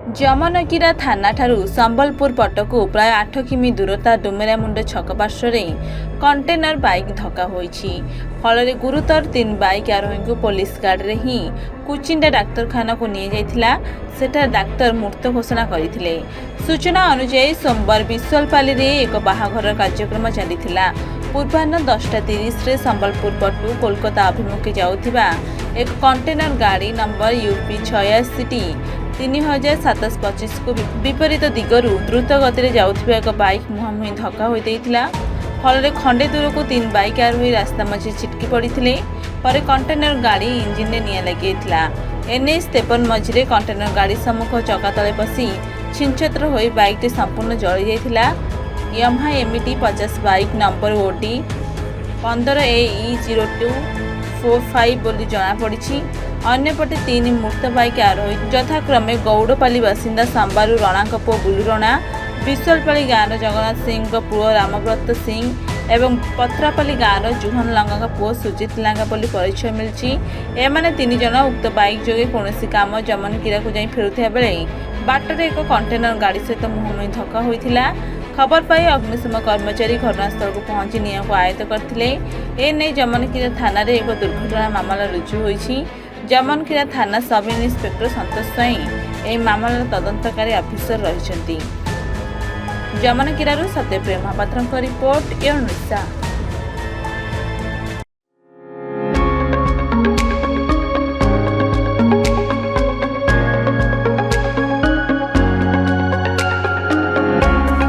जमनकीरा थाना ठारू संबलपुर पटकू प्राय 8 किमी दूरता डुमेरामुंड छक पार्श्व कंटेनर बाइक धक्का होईछि। फल गुरुतर 3 बाइक आरोही को पुलिस गाड़ी ही कुचिंडा डाक्तरखाना को नहीं जाइथिला। सेठार डाक्तर मृत घोषणा करथिले। सूचना अनुसार सोमवार विश्वलपाली रे एक बाहाघर कार्यक्रम चलीथिला। पूर्वाह्न 10:30 रे संबलपुर पटू कोलकाता अभिमुखे जाउथिबा एक कंटेनर गाड़ी नंबर यूपी 86 3725 को विपरीत दिगरू द्रुत गति जाउथिबा एक बाइक मुहांमुही धक्का होइदैथिला। फल खंडे दूर को 3 बाइक आरोही रास्ता मझी छिटकी पड़ते पर कंटेनर गाड़ी इंजिन में निया लगे। NH 53 मझिरे कंटेनर गाड़ी सम्मुख चका तले पशि छिंछत्र हो बाइक टी संपूर्ण जली जाइथिला। Yamaha MT 50 bike number OD 15AE0245 बोली जना पड़ी। अन्यपटे 3 मृत बाइक आरोही यथाक्रमे गौड़पाली बासिंदा सांबारू रणा पुओ बुलू रणा, विश्वलपाली गाँव जगन्नाथ सिंह पुओ रामव्रत सिंह एवं पथरापाली गाँव जुहन लांगा पुओ सुजित लांगा बोली परिचय मिली। एमाने 3 जन उक्त बाइक जोगे कौन काम जमनकीरा को जाई फेरुथिया बेले बाटरे एक कंटेनर गाड़ी सहित मुहांमुही धक्का होइथिला। खबर पाई अग्निशम कर्मचारी घटनास्थल को पहुंची निया को आयत्त करथिले। एने जमनकीरा थाना रे एक दुर्घटना मामला रुजु होईछि। जमनकीरा थाना सब इन्स्पेक्टर संतोष स्वाई ए मामलार तदंतकारी अफिसर रहिछन्ति। जमनकीरारू सत्यप्रिय महापात्रଙ୍କ रिपोर्ट।